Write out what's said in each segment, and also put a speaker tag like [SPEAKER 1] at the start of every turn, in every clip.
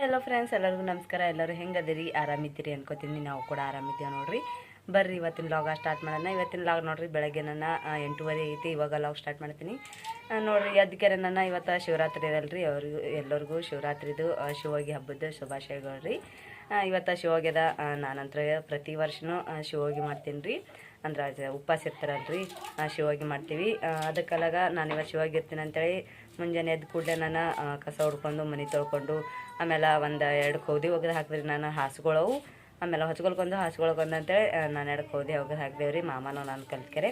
[SPEAKER 1] Hello friends, ಎಲ್ಲರಿಗೂ ನಮಸ್ಕಾರ. ಎಲ್ಲರೂ ಹೆಂಗದಿರಿ? ಆರಾಮಿದ್ದೀರಿ ಅನ್ಕೋತೀನಿ. ನಾವು ಕೂಡ ಆರಾಮಿದ್ದೀವಿ ನೋಡ್ರಿ. ಬರ್ರಿ ಇವತ್ತಿನ ಲಾಗ ಸ್ಟಾರ್ಟ್ ಮಾಡೋಣ. ಇವತ್ತಿನ ಲಾಗ್ ನೋಡ್ರಿ, ಬೆಳಗ್ಗೆ ನನ್ನ 8:30 ಐತಿ. ಇವಾಗ ಲಾಗ್ ಸ್ಟಾರ್ಟ್ ಮಾಡ್ತೀನಿ ನೋಡ್ರಿ. ಅದಕ್ಕೆ ನನ್ನ ಇವತ್ತು ಶಿವರಾತ್ರಿ ಇರಲ್ರಿ. ಎಲ್ಲರಿಗೂ ಶಿವರಾತ್ರಿದು ಶಿವೋಗಿ ಹಬ್ಬದ ಶುಭಾಶಯಗಳು ರೀ. ಇವತ್ತು ಶಿವೋಗ್ಯದ ನಾನಂತರ ಪ್ರತಿ ವರ್ಷನೂ ಶಿವೋಗಿ ಮಾಡ್ತೀನಿ ರೀ. ಅಂದ್ರೆ ಉಪವಾಸ ಇರ್ತಾರಲ್ರಿ, ಶಿವೋಗಿ ಮಾಡ್ತೀವಿ. ಅದಕ್ಕೆಲ್ಲಾಗ ನಾನು ಇವತ್ತು ಶಿವೋಗಿ ಇರ್ತೀನಿ ಅಂತೇಳಿ ಮುಂಜಾನೆ ಎದ್ದು ಕೂಡಲೇ ನಾನು ಕಸ ಹೊಡ್ಕೊಂಡು ಮನೆ ತೊಳ್ಕೊಂಡು ಆಮೇಲೆ ಒಂದು 2 ಕೌದಿ ಒಗೆದು ಹಾಕಿದ್ರಿ. ನಾನು ಹಾಸುಗಳವು ಆಮೇಲೆ ಹೊಚ್ಕೊಳ್ಕೊಂಡು ಹಾಸ್ಕೊಳ್ಕೊಂಡು ಅಂತೇಳಿ ನಾನು 2 ಕೌದಿ ಒಗೆದು ಹಾಕಿದೇವ್ರಿ. ಮಾಮನೂ ನಾನು ಕಲ್ತ್ಕೆರೆ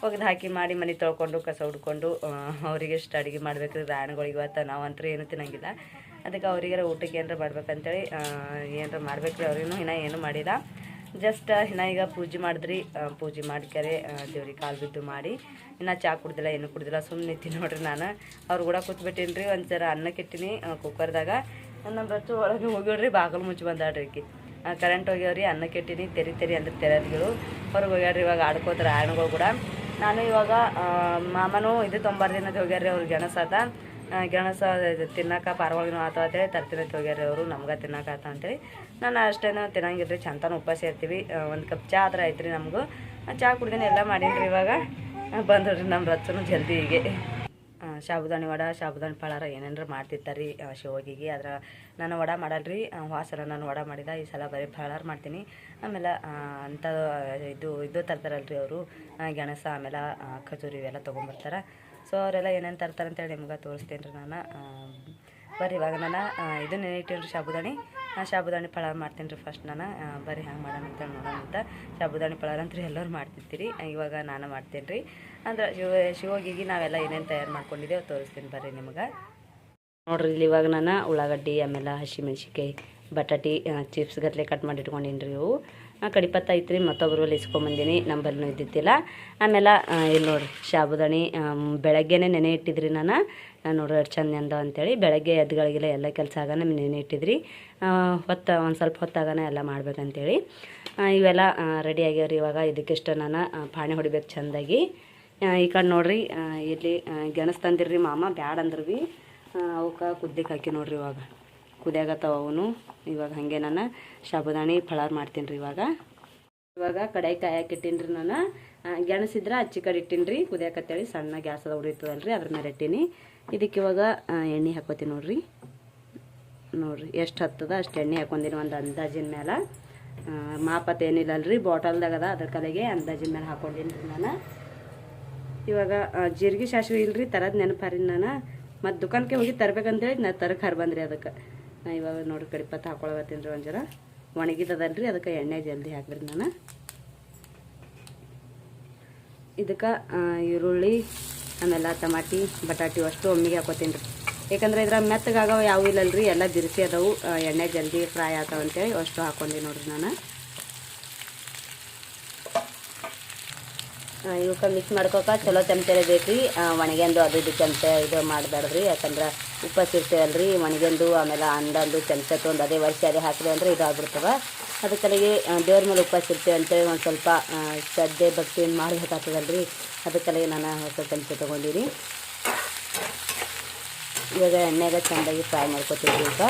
[SPEAKER 1] ಒಗೆದು ಹಾಕಿ ಮಾಡಿ ಮನೆ ತೊಳ್ಕೊಂಡು ಕಸ ಹುಡ್ಕೊಂಡು ಅವರಿಗೆ ಇಷ್ಟು ಅಡುಗೆ ಮಾಡ್ಬೇಕ್ರಿ. ರಾಣಿಗಳಿಗೆ ಇವತ್ತು ನಾವಂತೂ ಏನು ತಿನ್ನಂಗಿಲ್ಲ. ಅದಕ್ಕೆ ಅವರಿಗಾರ ಊಟಕ್ಕೆ ಏನಾರ ಮಾಡ್ಬೇಕಂತೇಳಿ ಏನಾರ ಮಾಡ್ಬೇಕ್ರಿ. ಅವ್ರಿಗೂ ಇನ್ನೂ ಏನು ಮಾಡಿಲ್ಲ. ಜಸ್ಟ್ ಇನ್ನು ಈಗ ಪೂಜೆ ಮಾಡಿದ್ರಿ. ಪೂಜೆ ಮಾಡ್ಕರೆ ದೇವ್ರಿಗೆ ಕಾಲು ಬಿದ್ದು ಮಾಡಿ ಇನ್ನು ಚಹಾ ಕುಡ್ದಿಲ್ಲ, ಏನು ಕುಡ್ದಿಲ್ಲ, ಸುಮ್ಮನೆ ನಿಂತೀನಿ ನೋಡ್ರಿ. ನಾನು ಅವ್ರು ಕೂಡ ಕೂತ್ಬಿಟ್ಟಿನಿ ರೀ. ಒಂದು ಸರ ಅನ್ನಕ್ಕೆ ಇಟ್ಟಿನಿ ಕುಕ್ಕರ್ದಾಗ. ನಮ್ಮ ರಚ್ಚು ಒಳಗೆ ಹೋಗ್ಯಾಡ್ರಿ, ಬಾಗಿಲು ಮುಚ್ಚಿ ಬಂದಾಡ್ರಿ. ಕರೆಂಟ್ ಹೋಗ್ಯಾವ್ರಿ. ಅನ್ನಕ್ಕೆ ಇಟ್ಟಿನಿ. ತೆರಿ ಅಂದ್ರೆ ತೆರೆದ್ಗಳು ಹೊರಗೆ ಹೋಗ್ಯಾಡ್ರಿ. ಇವಾಗ ಆಡ್ಕೋತಾರೆ ಹಣ್ಣುಗಳು ಕೂಡ. ನಾನು ಇವಾಗ ಮಾಮನೂ ಇದು ತೊಂಬರ್ದಿನದ ಹೋಗ್ಯಾರ್ರಿ. ಅವ್ರಿಗೆ ಗೆಣಸ ತಿನ್ನಕ್ಕೆ ಪಾರವಾಗಿನೂ ಆತ ಅಂತೇಳಿ ತರ್ತಿನಂತ ಹೋಗ್ಯಾರಿ ಅವರು. ನಮ್ಗೆ ತಿನ್ನಕ್ಕೆ ಆತ ಅಂತೇಳಿ ನಾನು ಅಷ್ಟೇನು ತಿನ್ನಂಗಿಲ್ರಿ. ಚಂತನ ಉಪವಾಸ ಇರ್ತೀವಿ. ಒಂದು ಕಪ್ ಚಹಾ ಆದ್ರೆ ಆಯ್ತು ರೀ. ನಮಗೂ ಚಹಾ ಕುಡ್ದೇನೆ ಎಲ್ಲ ಮಾಡೀನಿ ಇವಾಗ ಬಂದ್ರಿ ನಮ್ಮ ರಚ್ಚನು ಜಲ್ದಿ ಹೀಗೆ. ಸಾಬುದಾನಿ ವಡ, ಸಾಬುದಾನಿ ಪಳಾರ ಏನೇನಾರು ಮಾಡ್ತಿರ್ತಾರೆ ರೀ ಶಿವೋಗಿಗೆ. ಆದ್ರೆ ನಾನು ವಡ ಮಾಡಲ್ರಿ. ವಾಸರ ನಾನು ವಡ ಮಾಡಿದ. ಈ ಸಲ ಬರೀ ಪಳಾರ ಮಾಡ್ತೀನಿ. ಆಮೇಲೆ ಅಂಥ ಇದು ತರ್ತಾರಲ್ರಿ ಅವರು, ಗೆಣಸ ಆಮೇಲೆ ಖಜೂರಿ ಇವೆಲ್ಲ ತೊಗೊಂಬರ್ತಾರೆ. ಸೊ ಅವರೆಲ್ಲ ಏನೇನು ತರ್ತಾರೆ ಅಂತೇಳಿ ನಿಮ್ಗೆ ತೋರಿಸ್ತೇನೆ ರೀ ನಾನು. ಬರ್ರಿ ಇವಾಗ ನಾನು ಇದು ನೆನಿಟ್ಟೇನಿ ರೀ ಸಾಬುದಾನಿ ಪಳಾರ ಮಾಡ್ತೀನಿ ರೀ ಫಸ್ಟ್ ನಾನು. ಬರ್ರಿ ಹಂಗೆ ಮಾಡೋಣ ಅಂತೇಳಿ ನೋಡೋಣ ಅಂತ. ಸಾಬುದಾನಿ ಪಳಾರ ಅಂತ ಎಲ್ಲರೂ ಮಾಡ್ತಿರ್ತೀರಿ. ಇವಾಗ ನಾನು ಮಾಡ್ತೀನಿ ರೀ. ಅಂದ್ರೆ ಶಿವೋಗಿಗೆ ನಾವೆಲ್ಲ ಏನೇನು ತಯಾರು ಮಾಡ್ಕೊಂಡಿದ್ದೇವೆ ತೋರಿಸ್ತೀನಿ ಬರ್ರಿ ನಿಮ್ಗೆ. ನೋಡ್ರಿ ಇಲ್ಲಿ ಇವಾಗ ನಾನು ಉಳ್ಳಾಗಡ್ಡಿ ಆಮೇಲೆ ಹಸಿಮೆಣ್ಸಿಕಾಯಿ ಬಟಾಟಿ ಚಿಪ್ಸ್ ಗಟ್ಲೆ ಕಟ್ ಮಾಡಿ ಇಟ್ಕೊಂಡೀನಿ ರೀ. ಇವು ಕಡಿಪತ್ತ ಐತ್ರಿ. ಮತ್ತೊಬ್ಬರು ಅಲ್ಲಿ ಇಸ್ಕೊಂಬಂದೀನಿ, ನಂಬರ್ನೂ ಇದ್ದಿದ್ದಿಲ್ಲ. ಆಮೇಲೆ ಇಲ್ಲಿ ನೋಡ್ರಿ ಸಾಬುದಾನಿ ಬೆಳಗ್ಗೆನೇ ನೆನೆ ಇಟ್ಟಿದ್ರಿ ನಾನು. ನೋಡ್ರಿ ಎಷ್ಟು ಚಂದ ಅಂದ ಅಂತೇಳಿ ಬೆಳಗ್ಗೆ ಎದ್ಗಳಿಗೆಲ್ಲ ಎಲ್ಲ ಕೆಲಸ ಆಗೋಣ ನೆನೆ ಇಟ್ಟಿದ್ರಿ. ಒಂದು ಸ್ವಲ್ಪ ಹೊತ್ತಾಗನ ಎಲ್ಲ ಮಾಡ್ಬೇಕಂತೇಳಿ ಇವೆಲ್ಲ ರೆಡಿ ಆಗ್ಯಾವ್ರಿ. ಇವಾಗ ಇದಕ್ಕಿಷ್ಟು ನಾನು ಪಾಣಿ ಹೊಡಿಬೇಕು ಚೆಂದಾಗಿ. ಈ ಕಡೆ ನೋಡ್ರಿ ಇಲ್ಲಿ ಗೆಣಸ್ ತಂದಿರ್ರಿ ಮಾಮ, ಬ್ಯಾಡ ಅಂದ್ರೆ ಭೀ ಅವಕ್ಕೆ ಕುದ್ದಿಕ್ಕೆ ಹಾಕಿ ನೋಡ್ರಿ. ಇವಾಗ ಕುದಿಯಾಗತ್ತವ ಅವನು. ಇವಾಗ ಹಾಗೆ ನಾನು ಸಾಬುದಾನಿ ಪಳಾರ ಮಾಡ್ತೀನಿ ರೀ. ಇವಾಗ ಕಡಾಯಿ ಕಾಯಕ್ಕೆ ಇಟ್ಟೀನಿ ರೀ ನಾನು. ಗೆಣಸಿದ್ರೆ ಹಚ್ಚಿ ಕಡೆ ಇಟ್ಟೀನಿ ರೀ ಕುದಿಯಾಕತ್ತೇಳಿ. ಸಣ್ಣ ಗ್ಯಾಸ್ ಅದ ಉರಿತದಲ್ರಿ, ಅದ್ರ ಮೇಲೆ ಇಟ್ಟೀನಿ. ಇದಕ್ಕೆ ಇವಾಗ ಎಣ್ಣೆ ಹಾಕೋತೀನಿ ನೋಡ್ರಿ ಎಷ್ಟು ಹತ್ತದ ಅಷ್ಟು ಎಣ್ಣೆ ಹಾಕೊಂದಿನಿ. ಒಂದು ಅಂದಾಜಿನ ಮೇಲೆ ಮಾಪತ್ ಏನಿಲ್ಲಲ್ರಿ, ಬಾಟಲ್ದಾಗ ಅದ, ಅದ್ರ ಕಲೆಗೆ ಅಂದಾಜಿನ ಮೇಲೆ ಹಾಕೊಂಡೀನಿ ರೀ ನಾನು. ಇವಾಗ ಜೀರಿಗೆ ಸಾಸಿವೆ ಇಲ್ರಿ ತರದ್ ನೆನಪಾರಿ ನಾನು. ಮತ್ತು ದುಕಾನ್ಗೆ ಹೋಗಿ ತರ್ಬೇಕಂತೇಳಿ ನಾ ತರಕ್ಕೆ ಹರ್ ಬಂದ್ರಿ. ಅದಕ್ಕೆ ಇವಾಗ ನೋಡ್ರಿ ಕಡಿಪತ್ತು ಹಾಕೊಳಗತ್ತೀನಿ ರೀ. ಒಂದು ಜರ ಒಣಗಿದದಲ್ರಿ, ಅದಕ್ಕೆ ಎಣ್ಣೆ ಜಲ್ದಿ ಹಾಕ್ಬಿರಿ ನಾನು. ಇದಕ್ಕೆ ಈರುಳ್ಳಿ ಆಮೇಲೆ ಟಮಾಟಿ ಬಟಾಟಿ ಅಷ್ಟು ಒಮ್ಮಿಗೆ ಹಾಕೋತೀನಿ ರೀ. ಯಾಕಂದ್ರೆ ಇದ್ರಾಗ ಮೆತ್ತಗಾಗವ ಯಾವ ಇಲ್ಲಲ್ರಿ, ಎಲ್ಲ ಬಿರ್ಸಿ ಅದಾವು. ಎಣ್ಣೆ ಜಲ್ದಿ ಫ್ರೈ ಆಗ್ತಾವ ಅಂತೇಳಿ ಅಷ್ಟು ಹಾಕ್ಕೊಂಡಿ ನೋಡ್ರಿ ನಾನು. ಇವಕ್ಕೆ ಮಿಕ್ಸ್ ಮಾಡ್ಕೋಕೆ ಚಲೋ ಚಮಚೆ ಬೇಕು ರೀ. ಒಣಗ್ಯಂದು ಅದು ಇದು ಚಮಚ ಇದು ಮಾಡಬೇಡ್ರಿ. ಯಾಕಂದ್ರೆ ಉಪ್ಪು ಸಿರ್ತೇವಲ್ರಿ ಒಣಗ್ಯಂದು. ಆಮೇಲೆ ಅಂದಂದು ಚಮಚ ತೊಗೊಂಡು ಅದೇ ವರ್ಷ ಅದೇ ಹಾಕಿದೆ ಅಂದರೆ ಇದು ಆಗ್ಬಿಡ್ತವೆ. ಅದಕ್ಕಲ್ಲಿಗೆ ದೇವ್ರ ಮೇಲೆ ಉಪ್ಪು ಸಿರ್ತೇವೆ ಅಂತೇಳಿ ಒಂದು ಸ್ವಲ್ಪ ಶ್ರದ್ಧೆ ಭಕ್ತಿಯಿಂದ ಮಾಡ್ಬೇಕಾಗ್ತದಲ್ರಿ. ಅದಕ್ಕಲ್ಲಿಗೆ ನಾನು ಹೊಸ ಚಮಚ ತೊಗೊಂಡಿನಿ. ಇವಾಗ ಎಣ್ಣೆಗೆ ಚೆಂದಾಗಿ ಫ್ರೈ ಮಾಡ್ಕೊತೀವಿ. ಈಗ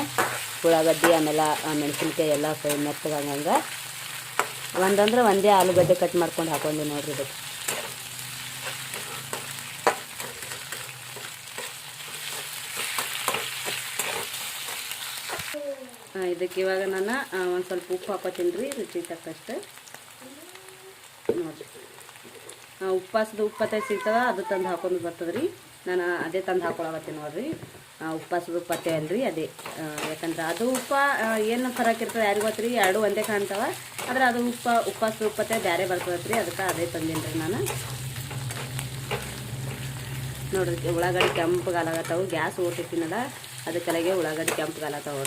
[SPEAKER 1] ಉಳ್ಳಾಗಡ್ಡಿ ಆಮೇಲೆ ಮೆಣಸಿನ್ಕಾಯಿ ಎಲ್ಲ ಫ್ರೈ ಮೆತ್ತಗಂಗೆ ಒಂದಂದ್ರೆ ಒಂದೇ ಆಲೂಗಡ್ಡೆ ಕಟ್ ಮಾಡ್ಕೊಂಡು ಹಾಕೊಂಡು ನೋಡ್ರಿ. ಇದಕ್ಕೆ ಇದಕ್ಕೆ ಇವಾಗ ನಾನು ಒಂದು ಸ್ವಲ್ಪ ಉಪ್ಪು ಹಾಕೋತೀನಿ ರೀ, ರುಚಿ ತಕ್ಕಷ್ಟು. ನೋಡಿರಿ ಉಪ್ಪಾಸದ ಉಪ್ಪತ್ತೆ ಸಿಗ್ತದ, ಅದು ತಂದು ಹಾಕೊಂಡು ಬರ್ತದೆ ರೀ. ನಾನು ಅದೇ ತಂದು ಹಾಕೊಳಕತ್ತೀನಿ ನೋಡಿರಿ. ಉಪ್ಪಾಸದ ಉಪ್ಪತ್ತೆ ಅಲ್ರಿ ಅದೇ. ಯಾಕಂದ್ರೆ ಅದು ಉಪ್ಪ ಏನು ಫರಕ್ ಇರ್ತದೆ ಯಾರಿಗೆ ಗೊತ್ತು ರೀ. ಎರಡು ಒಂದೇ ಕಾಣ್ತಾವ. ಆದರೆ ಅದು ಉಪ್ಪಾಸದ ಉಪ್ಪತ್ತೆ ಬೇರೆ ಬರ್ತದೆ ರೀ. ಅದಕ್ಕೆ ಅದೇ ತಂದೀನಿ ರೀ ನಾನು. ನೋಡ್ರಿ ಉಳ್ಳಾಗಡ್ಡಿ ಕೆಂಪಗಾಲಾಗತ್ತವು. ಗ್ಯಾಸ್ ಓಟಿಟ್ಟಿನಲ್ಲ ಅದಕ್ಕೆಲಗೆ ಉಳ್ಳಾಗಡ್ಡಿ ಕೆಂಪಗಾಲತ್ತವ.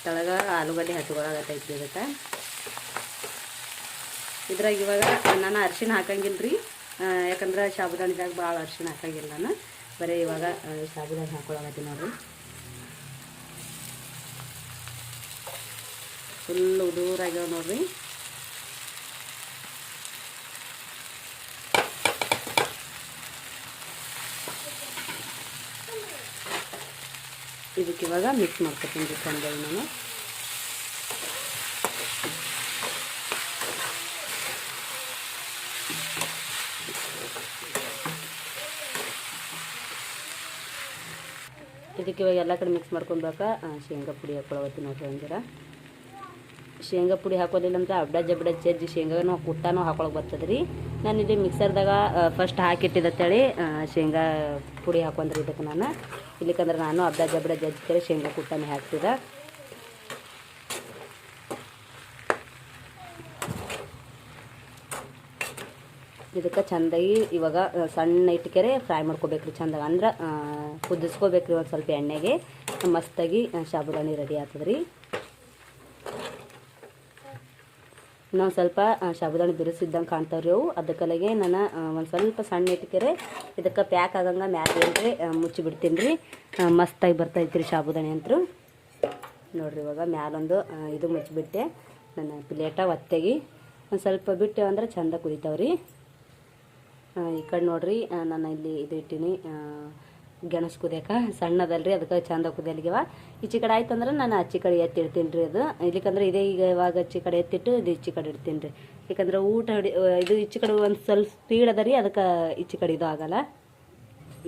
[SPEAKER 1] ತಳಗ ಆಲೂಗಡ್ಡೆ ಹಚ್ಕೊಳಗತ್ತೈತಿ. ಇದಕ್ಕೆ ಇದ್ರಾಗ ಇವಾಗ ನಾನು ಅರಿಶಿಣ ಹಾಕಂಗಿಲ್ಲ ರೀ. ಯಾಕಂದ್ರೆ ಸಾಬುದಾನಿದಾಗ ಭಾಳ ಅರಿಶಿಣ ಹಾಕಂಗಿಲ್ಲ ನಾನು. ಬರೀ ಇವಾಗ ಸಾಬುದಾನಿ ಹಾಕೊಳಗತ್ತೀನಿ ನೋಡ್ರಿ. ಫುಲ್ ಉದೂರಾಗ್ಯಾವ ನೋಡ್ರಿ. ಇದಕ್ಕೆ ಇವಾಗ ಮಿಕ್ಸ್ ಮಾಡ್ಕೊತೀನಿ ಚಂದಾಗಿ ನಾನು. ಇದಕ್ಕೆ ಇವಾಗ ಎಲ್ಲ ಕಡೆ ಮಿಕ್ಸ್ ಮಾಡ್ಕೊಬೇಕಾ ಶೇಂಗಾ ಪುಡಿ ಹಾಕ್ಕೊಳತ್ತೀನಿ ನೋಡ್ರಿ. ಒಂದಿರ ಶೇಂಗಾ ಪುಡಿ ಹಾಕೋದಿಲ್ಲ ಅಂದ್ರೆ ಅಬ್ಡ ಜಬ್ಡ ಜಜ್ಜಿ ಶೇಂಗಾನು ಕುಟ್ಟಾನು ಹಾಕೊಳಕ್ಕೆ ಬರ್ತದೆ ರೀ. ನಾನು ಇಲ್ಲಿ ಮಿಕ್ಸರ್ದಾಗ ಫಸ್ಟ್ ಹಾಕಿಟ್ಟಿದ್ದತ್ತೇಳಿ ಶೇಂಗಾ ಪುಡಿ ಹಾಕೊಂಡ್ರಿ ಇದಕ್ಕೆ ನಾನು. ಇಲ್ಲಿಕಂದ್ರೆ ನಾನು ಅಬ್ಡ ಜಬ್ಡ ಜಜ್ಜಿತೇಳಿ ಶೇಂಗಾ ಕುಟ್ಟಾನೆ ಹಾಕ್ತಿದ್ದೆ. ಇದಕ್ಕೆ ಚೆಂದಾಗಿ ಇವಾಗ ಸಣ್ಣ ಇಟ್ಕೆರೆ ಫ್ರೈ ಮಾಡ್ಕೋಬೇಕ್ರಿ ಚೆಂದಾಗಿ. ಅಂದ್ರೆ ಕುದಿಸ್ಕೋಬೇಕ್ರಿ ಒಂದು ಸ್ವಲ್ಪ ಎಣ್ಣೆಗೆ. ಮಸ್ತಾಗಿ ಸಾಬುದಾನಿ ರೆಡಿ ಆಗ್ತದೆ ರೀ. ಇನ್ನೊಂದು ಸ್ವಲ್ಪ ಸಾಬುದಾನಿ ಬಿರುಸಿದ್ದಂಗೆ ಕಾಣ್ತಾವ್ರಿ ಅವು. ಅದಕ್ಕಲೆಗೆ ನಾನು ಒಂದು ಸ್ವಲ್ಪ ಸಣ್ಣ ಇಟ್ಕೆರೆ ಇದಕ್ಕೆ ಪ್ಯಾಕ್ ಆಗಂಗೆ ಮ್ಯಾಲೆ ಏನ್ರಿ ಮುಚ್ಚಿ ಬಿಡ್ತೀನಿ ರೀ. ಮಸ್ತಾಗಿ ಬರ್ತೈತೆ ರೀ ಸಾಬುದಾನಿ ಅಂತೂ ನೋಡಿರಿ. ಇವಾಗ ಮ್ಯಾಲೊಂದು ಇದು ಮುಚ್ಚಿಬಿಟ್ಟೆ ನಾನು ಪ್ಲೇಟ ಒತ್ತೆಗಿ ಒಂದು ಸ್ವಲ್ಪ ಬಿಟ್ಟೆ ಅಂದ್ರೆ ಚೆಂದ ಕುದಿತಾವ್ರಿ. ಈ ಕಡೆ ನೋಡಿರಿ ನಾನು ಇಲ್ಲಿ ಇದು ಇಟ್ಟೀನಿ ಗೆಣಸು ಕುದಿಯೋಕೆ. ಸಣ್ಣದಲ್ರಿ ಅದಕ್ಕೆ ಚೆಂದ ಕುದಿಯಲ್ಗಿವ. ಈಚೆ ಕಡೆ ಆಯ್ತು ಅಂದ್ರೆ ನಾನು ಆಚೆ ಕಡೆ ಎತ್ತಿಡ್ತೀನಿ ರೀ. ಅದು ಇಲ್ಲಿಕಂದ್ರೆ ಇದೇ ಈಗ ಇವಾಗ ಆಚೆ ಕಡೆ ಎತ್ತಿಟ್ಟು ಇದು ಈಚೆ ಕಡೆ ಇಡ್ತೀನಿ ರೀ. ಯಾಕಂದ್ರೆ ಊಟ ಇದು ಈಚೆ ಕಡೆ ಒಂದು ಸ್ವಲ್ಪ ಸ್ಪೀಡ್ ಅದ ರೀ. ಅದಕ್ಕೆ ಈಚೆ ಕಡೆ ಇದು ಆಗಲ್ಲ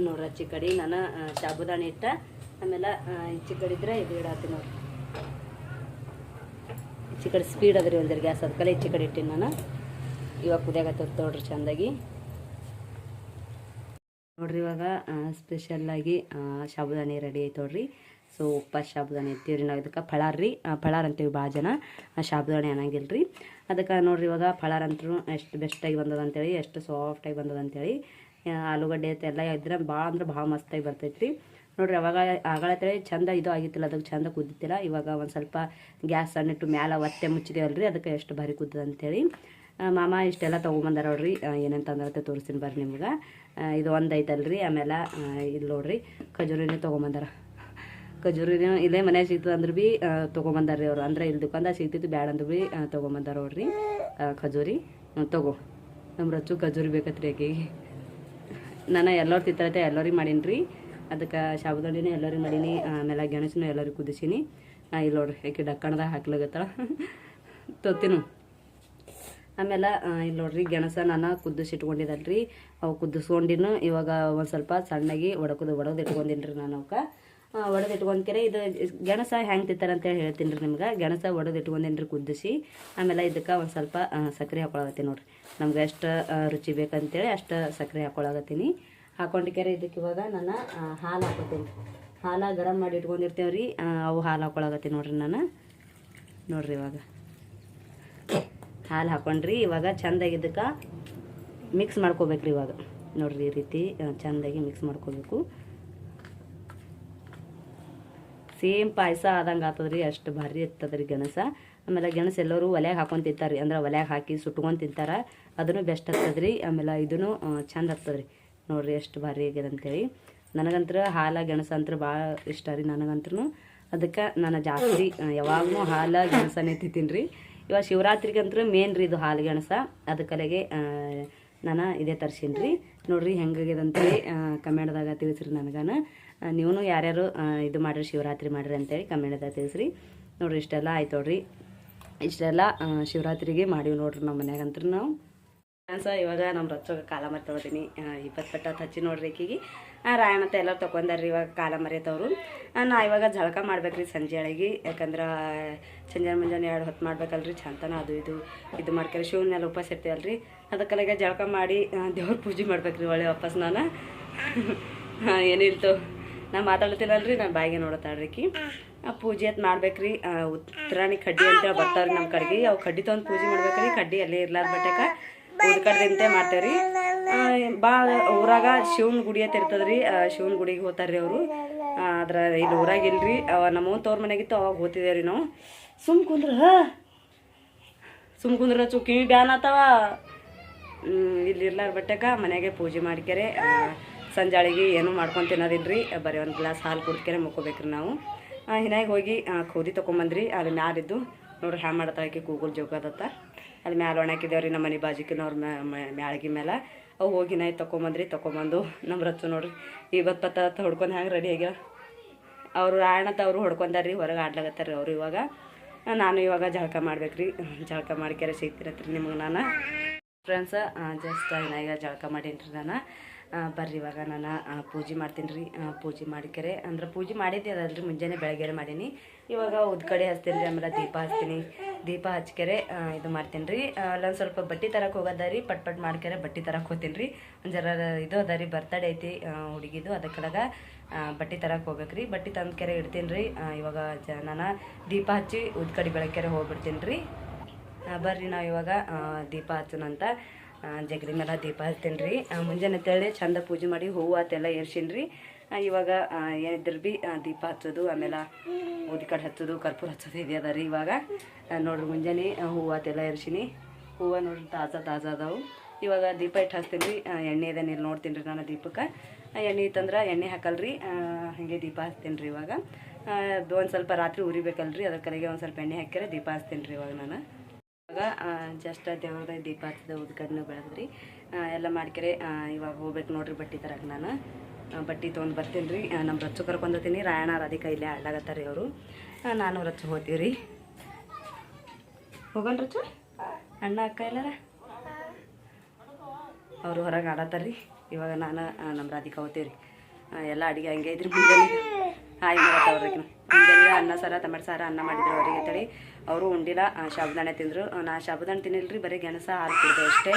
[SPEAKER 1] ನೋಡ್ರಿ. ಆಚೆ ಕಡೆ ನಾನು ಸಾಬುದಾನಿ ಇಟ್ಟ ಆಮೇಲೆ ಈಚೆ ಕಡೆ ಇದ್ರೆ ಇದು ಇಡತ್ತೀನಿ ನೋಡ್ರಿ. ಈಚೆ ಕಡೆ ಸ್ಪೀಡ್ ಅದ ರೀ ಒಂದಿರ ಗ್ಯಾಸ್. ಅದಕ್ಕೆಲ್ಲ ಈಚೆ ಕಡೆ ಇಟ್ಟೀನಿ ನಾನು. ಇವಾಗ ಕುದಿಯಾಗತ್ತ ನೋಡ್ರಿ ಚೆಂದಾಗಿ ನೋಡ್ರಿ. ಇವಾಗ ಸ್ಪೆಷಲ್ಲಾಗಿ ಸಾಬುದಾನಿ ರೆಡಿ ಐತೆ ನೋಡ್ರಿ. ಸೊ ಉಪ್ಪಾಸ ಸಾಬುದಾನಿ ಇರ್ತೀವಿ ರೀ ನಾವು. ಇದಕ್ಕೆ ಫಳಾರ್ ರೀ. ಫಳಾರ್ ಅಂತೀವಿ ಭಾಳ ಜನ, ಸಾಬುದಾನಿ ಅನ್ನಂಗಿಲ್ಲ ರೀ. ಅದಕ್ಕೆ ನೋಡ್ರಿ ಇವಾಗ ಫಳಾರ್ ಅಂತೂ ಎಷ್ಟು ಬೆಸ್ಟಾಗಿ ಬಂದದ ಅಂತೇಳಿ, ಎಷ್ಟು ಸಾಫ್ಟಾಗಿ ಬಂದದ ಅಂತೇಳಿ. ಆಲೂಗಡ್ಡೆ ಎಲ್ಲ ಇದ್ರೆ ಭಾಳ ಅಂದ್ರೆ ಭಾಳ ಮಸ್ತಾಗಿ ಬರ್ತೈತೆ ರೀ ನೋಡ್ರಿ. ಅವಾಗ ಆಗಳತ್ತೇಳಿ ಚಂದ ಇದು ಆಗಿತ್ತಿಲ್ಲ, ಅದಕ್ಕೆ ಚಂದ ಕುದ್ದಿತ್ತಿಲ್ಲ. ಇವಾಗ ಒಂದು ಸ್ವಲ್ಪ ಗ್ಯಾಸ್ ಸಣ್ಣಿಟ್ಟು ಮ್ಯಾಲೆ ಒತ್ತೆ ಮುಚ್ಚಿದೇವಲ್ರಿ, ಅದಕ್ಕೆ ಎಷ್ಟು ಭಾರಿ ಕುದ್ದದ ಅಂತೇಳಿ. ಮಾಮ ಇಷ್ಟೆಲ್ಲ ತೊಗೊಂಬಂದಾರ ನೋಡ್ರಿ. ಏನೇನು ತಂದ್ರೆ ತೋರಿಸ್ತೀನಿ ಬರ್ರಿ ನಿಮ್ಗೆ. ಇದು ಒಂದು ಐತಲ್ರಿ. ಆಮೇಲೆ ಇಲ್ಲಿ ನೋಡ್ರಿ ಖಜೂರಿನೇ ತೊಗೊಂಬಂದಾರ. ಖಜೂರಿನ ಇಲ್ಲೇ ಮನ್ಯಾಗ ಸಿಗ್ತದೆ ಅಂದ್ರೆ ಭೀ ತೊಗೊಂಬಂದಾರ ರೀ ಅವರು. ಅಂದ್ರೆ ಇಲ್ಲಿ ದುಕಾನ್ದಾಗ ಸಿಗ್ತಿತ್ತು ಬ್ಯಾಡ ಅಂದ್ರೆ ಭೀ ತೊಗೊಂಬಂದಾರ ನೋಡ್ರಿ ಖಜೂರಿ. ತಗೋ ನಮ್ಮ ರಚ್ಚು ಖಜೂರಿ ಬೇಕತ್ರಿ ಆಕೆಗೆ. ನಾನು ಎಲ್ಲರೂ ತಿಂತಾರತ್ತೆ ಎಲ್ಲರಿಗೆ ಮಾಡೀನಿ ರೀ. ಅದಕ್ಕೆ ಸಾಬುದಾನಿನೂ ಎಲ್ಲರಿಗೆ ಮಾಡೀನಿ. ಆಮೇಲೆ ಗೆಣಸನ್ನು ಎಲ್ಲರಿಗೆ ಕುದಿಸೀನಿ. ಇಲ್ಲಿ ನೋಡ್ರಿ ಆಕೆ ಡಕ್ಕಣದಾಗ ಹಾಕ್ಲಾಗತ್ತಾಳ ತೊತ್ತಿನು. ಆಮೇಲೆ ಇಲ್ಲಿ ನೋಡ್ರಿ ಗೆಣಸ ನಾನು ಕುದಿಸಿಟ್ಕೊಂಡಿದ್ದಲ್ರಿ. ಅವು ಕುದಿಸ್ಕೊಂಡಿನ ಇವಾಗ ಒಂದು ಸ್ವಲ್ಪ ಸಣ್ಣಗೆ ಒಡೆದು ಇಟ್ಕೊಂಡಿನಿ ರೀ ನಾನು. ಅವಕ್ಕೆ ಒಡೆದು ಇಟ್ಕೊಂಡ್ಕೆರೆ ಇದು ಗೆಣಸ ಹೆಂಗೆ ತಿಂತಾರೆ ಅಂತೇಳಿ ಹೇಳ್ತೀನಿ ರೀ ನಿಮ್ಗೆ. ಗೆಣಸ ಒಡೆದು ಇಟ್ಕೊಂಡಿನಿ ರೀ ಕುದಿಸಿ. ಆಮೇಲೆ ಇದಕ್ಕೆ ಒಂದು ಸ್ವಲ್ಪ ಸಕ್ಕರೆ ಹಾಕೊಳಗತ್ತೀನಿ ನೋಡ್ರಿ. ನಮ್ಗೆ ಎಷ್ಟು ರುಚಿ ಬೇಕಂತೇಳಿ ಅಷ್ಟು ಸಕ್ಕರೆ ಹಾಕೊಳಗತ್ತೀನಿ. ಹಾಕೊಂಡ್ಕೆರೆ ಇದಕ್ಕೆ ಇವಾಗ ನಾನು ಹಾಲು ಹಾಕೋತೀನಿ. ಹಾಲು ಗರಂ ಮಾಡಿ ಇಟ್ಕೊಂಡಿರ್ತೇವೆ ರೀ. ಅವು ಹಾಲು ಹಾಕೊಳಗತ್ತೀನಿ ನೋಡ್ರಿ ನಾನು. ನೋಡ್ರಿ ಇವಾಗ ಹಾಲು ಹಾಕೊಂಡ್ರಿ. ಇವಾಗ ಚೆಂದಾಗಿ ಇದಕ್ಕೆ ಮಿಕ್ಸ್ ಮಾಡ್ಕೋಬೇಕ್ರಿ. ಇವಾಗ ನೋಡ್ರಿ ಈ ರೀತಿ ಚೆಂದಾಗಿ ಮಿಕ್ಸ್ ಮಾಡ್ಕೋಬೇಕು. ಸೇಮ್ ಪಾಯಸ ಆದಂಗೆ ಆಗ್ತದ್ರಿ. ಅಷ್ಟು ಭಾರಿ ಇರ್ತದೆ ಗೆಣಸ. ಆಮೇಲೆ ಗೆಣಸು ಎಲ್ಲರೂ ಒಲೆಯಾಗ ಹಾಕೊಂಡು ತಿಂತಾರೆ, ಅಂದ್ರೆ ಒಲೆಯಾಗ ಹಾಕಿ ಸುಟ್ಕೊಂಡು ತಿಂತಾರೆ. ಅದನ್ನು ಬೆಸ್ಟ್ ಆಗ್ತದ್ರಿ. ಆಮೇಲೆ ಇದೂ ಚಂದ ಆಗ್ತದ್ರಿ ನೋಡ್ರಿ ಎಷ್ಟು ಭಾರಿ ಆಗ್ಯದ ಅಂತೇಳಿ. ನನಗಂತೂ ಹಾಲು ಗೆಣಸ ಅಂತೂ ಭಾಳ ಇಷ್ಟ ರೀ ನನಗಂತೂ. ಅದಕ್ಕೆ ನಾನು ಜಾಸ್ತಿ ಯಾವಾಗಲೂ ಹಾಲು ಗೆಣಸನೇ ತಿಂತೀನಿ ರೀ. ಇವಾಗ ಶಿವರಾತ್ರಿಗಂತೂ ಮೇನ್ ರೀ ಇದು ಹಾಲು ಗೆಣಸ. ಅದಕ್ಕಲೆಗೆ ನಾನು ಇದೇ ತರ್ಸೀನಿ ರೀ. ನೋಡ್ರಿ ಹೆಂಗಾಗ್ಯದ ಅಂತೇಳಿ ಕಮೆಂಟ್ದಾಗ ತಿಳಿಸ್ರಿ ನನಗಾನ. ನೀವು ಯಾರ್ಯಾರು ಇದು ಮಾಡಿರಿ ಶಿವರಾತ್ರಿ ಮಾಡಿರಿ ಅಂತೇಳಿ ಕಮೆಂಟ್ದಾಗ ತಿಳಿಸ್ರಿ. ನೋಡ್ರಿ ಇಷ್ಟೆಲ್ಲ ಆಯ್ತು ನೋಡ್ರಿ. ಇಷ್ಟೆಲ್ಲ ಶಿವರಾತ್ರಿಗೆ ಮಾಡೀವಿ ನೋಡ್ರಿ ನಮ್ಮ ಮನ್ಯಾಗಂತೂ ನಾವು. ಇವಾಗ ನಮ್ಮ ರಚ್ಚೋಗ ಕಾಲ ಮರಿ ತೊಗೊತೀನಿ. 20 ಪಟ್ಟ ಹಚ್ಚಿ ನೋಡ್ರಿ ಆಕಿಗೆ. ರಾಯಣತ್ತ ಎಲ್ಲ ತೊಗೊಂಡಾರ್ರಿ ಇವಾಗ ಕಾಲ ಮರಿಯತ್ತವರು. ನಾ ಇವಾಗ ಜಳಕ ಮಾಡ್ಬೇಕ್ರಿ ಸಂಜೆ ಒಳಗೆ. ಯಾಕಂದ್ರೆ ಮುಂಜಾನೆ 2 ಹೊತ್ತು ಮಾಡ್ಬೇಕಲ್ರಿ ಚಂತನ ಅದು ಇದು ಮಾಡ್ಕರಿ ಶಿವನೆಲ್ಲ ಉಪವಾಸ ಇರ್ತೀವಲ್ರಿ. ಅದಕ್ಕೆಲ್ಲ ಜಳಕ ಮಾಡಿ ದೇವ್ರ ಪೂಜೆ ಮಾಡ್ಬೇಕ್ರಿ ಒಳ್ಳೆ ವಾಪಸ್ ನಾನು. ಏನಿಲ್ತು ನಾನು ಮಾತಾಡ್ತೀನಲ್ರಿ, ನಾನು ಬಾಯಿಗೆ ನೋಡತ್ತಾಳ್ರಿ ಆಕಿ. ಪೂಜೆ ಅಂತ ಮಾಡ್ಬೇಕ್ರಿ. ಉತ್ತರಾಣಿ ಕಡ್ಡಿ ಅಂತ ಬರ್ತಾವ್ರಿ ನಮ್ಮ ಕಡೆಗೆ. ಅವು ಕಡ್ಡಿ ತೊಗೊಂಡು ಪೂಜೆ ಮಾಡ್ಬೇಕ್ರಿ. ಕಡ್ಡಿ ಅಲ್ಲೇ ಇರ್ಲಾರ ಬಟ್ಟೆಕ ಉದ್ಕಡ್ದಿಂತೆ ಮಾಡ್ತೇವ್ರಿ. ಭಾಳ ಊರಾಗ ಶಿವನ ಗುಡಿ ಅಂತ ಇರ್ತದ್ರಿ. ಶಿವನ ಗುಡಿಗೆ ಹೋಗ್ತಾರ್ರಿ ಅವರು. ಆದ್ರೆ ಇಲ್ಲಿ ಊರಾಗಿಲ್ರಿ. ನಮ್ಮ ತವ್ರ ಮನೆಗಿತ್ತು ಅವಾಗ ಹೋಗ್ತಿದ್ದೇವ್ರಿ ನಾವು. ಸುಮ್ ಕುಂದ್ರ ಕಿವಿ ಬ್ಯಾನ್ ಆತವ. ಇಲ್ಲಿ ಇರ್ಲಾರ ಬಟ್ಟೆಕ ಮನೆಗೆ ಪೂಜೆ ಮಾಡ್ಕೆರೆ ಸಂಜಾಳಿಗೆ ಏನೂ ಮಾಡ್ಕೊಂಡು ತಿನ್ನೋದಿಲ್ರಿ. ಬರೀ ಒಂದು ಗ್ಲಾಸ್ ಹಾಲು ಕುಡ್ಕೆರೆ ಮುಕ್ಕೋಬೇಕ್ರಿ ನಾವು. ಹಿನಾಗಿ ಹೋಗಿ ಕೌದಿ ತೊಗೊಂಬಂದ್ರಿ. ಅಲ್ಲಿ ಮ್ಯಾಲಿದ್ದು ನೋಡ್ರಿ ಹ್ಯಾಂಗ ಮಾಡತ್ತಾಕಿ ಕೂಗುಲ್ ಜೋಗದತ್ತ. ಅಲ್ಲಿ ಮ್ಯಾಲೆ ಒಣಾಕಿದೇವ್ರಿ ನಮ್ಮ ಮನೆ ಬಾಜಿಕಿನವ್ರ ಮ್ಯಾಳ್ಗಿ ಮೇಲೆ. ಅವು ಹೋಗಿ ನಾಯಿ ತೊಗೊಂಬಂದು ನಮ್ಮ ರಚ್ಚು ನೋಡ್ರಿ 20 ಹೊಡ್ಕೊಂಡು ಹ್ಯಾಂಗೆ ರೆಡಿ ಆಗ್ಯಾವ. ಅವರು ಆಣತ ಅವರು ಹೊಡ್ಕೊಂಡಾರ್ರಿ, ಹೊರಗೆ ಆಡ್ಲಾಗತ್ತಾರ ಅವರು. ಇವಾಗ ನಾನು ಇವಾಗ ಜಳಕ ಮಾಡ್ಬೇಕ್ರಿ. ಜಳಕ ಮಾಡ್ಕ್ಯಾರ ಸಿಗ್ತಿರತ್ರಿ ನಿಮಗೆ ನಾನು ಫ್ರೆಂಡ್ಸ. ಜಸ್ಟ್ ಈಗ ಜಳಕ ಮಾಡೀನಿ ನಾನು. ಬರ್ರಿ ಇವಾಗ ನಾನು ಪೂಜೆ ಮಾಡ್ತೀನಿ ರೀ. ಪೂಜೆ ಮಾಡಿಕೆರೆ ಅಂದ್ರೆ ಪೂಜೆ ಮಾಡಿದ್ದೆ ಅದಲ್ರಿ, ಮುಂಜಾನೆ ಬೆಳಗ್ಗೆ ಮಾಡೀನಿ. ಇವಾಗ ಉದ್ಕಡೆ ಹಚ್ತೀನಿ ರೀ, ಆಮೇಲೆ ದೀಪ ಹಚ್ತೀನಿ. ದೀಪ ಹಚ್ಕೆರೆ ಇದು ಮಾಡ್ತೀನಿ ರೀ. ಅಲ್ಲೊಂದು ಸ್ವಲ್ಪ ಬಟ್ಟೆ ತರಕ್ಕೆ ಹೋಗೋದ ರೀ, ಪಟ್ ಮಾಡ್ಕೆರೆ ಬಟ್ಟೆ ತರಕ್ಕೆ ಹೋಗ್ತೀನಿ ರೀ. ಒಂದು ಜರ ಇದು ಅದ ರೀ, ಬರ್ತಡೇ ಐತಿ ಹುಡುಗಿದು, ಅದಕ್ಕೆಲಾಗ ಬಟ್ಟೆ ತರಕ್ಕೆ ಹೋಗ್ಬೇಕು ರೀ. ಬಟ್ಟೆ ತಂದು ಕೆರೆ ಇಡ್ತೀನಿ ರೀ. ಇವಾಗ ನಾನು ದೀಪ ಹಚ್ಚಿ ಉದ್ಕಡೆ ಬೆಳಕೆರೆ ಹೋಗ್ಬಿಡ್ತೀನಿ ರೀ. ಬರ್ರಿ ನಾವು ಇವಾಗ ದೀಪ ಹಚ್ಚೋಣಂತ. ಜಗಲಿ ಮೇಲೆ ದೀಪ ಹಚ್ತೀನಿ ರೀ. ಮುಂಜಾನೆ ಅಂತೇಳಿ ಚಂದ ಪೂಜೆ ಮಾಡಿ ಹೂವು ಅದೆಲ್ಲ ಏರ್ಸೀನಿ ರೀ. ಇವಾಗ ಏನಿದ್ರು ಭೀ ದೀಪ ಹಚ್ಚೋದು, ಆಮೇಲೆ ಉದ್ಕಡೆ ಹಚ್ಚೋದು, ಕರ್ಪೂರ ಹಚ್ಚೋದು ಇದೆ ಅದ ರೀ. ಇವಾಗ ನೋಡ್ರಿ ಮುಂಜಾನೆ ಹೂವು ಅದೆಲ್ಲ ಏರ್ಸೀನಿ. ಹೂವು ನೋಡ್ರಿ ತಾಜಾ ಅದಾವು. ಇವಾಗ ದೀಪ ಇಟ್ಟು ಹಚ್ತೀನಿ ರೀ. ಎಣ್ಣೆ ಇದೆ ನೀರು ನೋಡ್ತೀನಿ ರೀ ನಾನು ದೀಪಕ್ಕೆ. ಎಣ್ಣೆ ಇತ್ತಂದ್ರೆ ಎಣ್ಣೆ ಹಾಕಲ್ರಿ, ಹಾಗೆ ದೀಪ ಹಚ್ತೀನಿ ರೀ. ಇವಾಗ ಒಂದು ಸ್ವಲ್ಪ ರಾತ್ರಿ ಉರಿಬೇಕಲ್ರಿ, ಅದ್ರ ಕಡೆಗೆ ಒಂದು ಸ್ವಲ್ಪ ಎಣ್ಣೆ ಹಾಕ್ಯಾರೆ ದೀಪ ಹಚ್ತೀನಿ ರೀ. ಇವಾಗ ನಾನು ಇವಾಗ ಜಸ್ಟ್ ದೇವ್ರದ ದೀಪ ಹಚ್ಚಿದ ಉದ್ಕಡ್ನ ಬೆಳೆದ್ರಿ ಎಲ್ಲ ಮಾಡ್ಕೆರೆ ಇವಾಗ ಹೋಗ್ಬೇಕು ನೋಡ್ರಿ ಬಟ್ಟೆ ತರಕ್ಕೆ. ನಾನು ಬಟ್ಟೆ ತೊಗೊಂಡು ಬರ್ತೀನಿ ರೀ. ನಮ್ಮ ರಚ್ಚು ಕರ್ಕೊಂಡೋತೀನಿ. ರಾಯಣ್ಣ ರಾಧಿಕಾ ಇಲ್ಲೇ ಆಡ್ಲಾಗತ್ತಾರೆ ಅವರು. ನಾನು ರಚ್ಚು ಹೋಗ್ತೀವಿ ರೀ. ಹೋಗೋಣ ರಚ್ಚು, ಅಣ್ಣ ಅಕ್ಕ ಎಲ್ಲಾರ ಅವರು ಹೊರಗೆ ಆಡತ್ತಾರ್ರಿ. ಇವಾಗ ನಾನು ನಮ್ಮ ರಾಧಿಕಾ ಹೋಗ್ತೀವಿ ರೀ. ಎಲ್ಲ ಅಡುಗೆ ಹಂಗೆ ಐತ್ರಿ. ಮುಂಜಾನೆ ಹಾಯ್ ಮಾಡತ್ತವ್ರಿಗೆ ಮುಂಜಾನೆ ಅನ್ನ ಸಾರ ಟೊಮೆಟೊ ಸಾರ ಅನ್ನ ಮಾಡಿದ್ರು ಅವರಿಗೆ ಅಂತೇಳಿ. ಅವರು ಉಂಡಿಲ್ಲ, ಸಾಬುದಾಣೆ ತಿಂದರು. ನಾ ಸಾಬುದಾಣೆ ತಿನ್ನಿಲ್ರಿ, ಬರೀ ಗೆಣಸ ಹಾಲು ಕುಡಿದೆ ಅಷ್ಟೇ.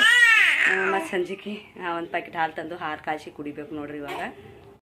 [SPEAKER 1] ಮತ್ತು ಸಂಜೆಗೆ ಒಂದು ಪ್ಯಾಕೆಟ್ ಹಾಲು ತಂದು ಹಾಲು ಕಾಯಿಸಿ ಕುಡಿಬೇಕು ನೋಡ್ರಿ ಇವಾಗ.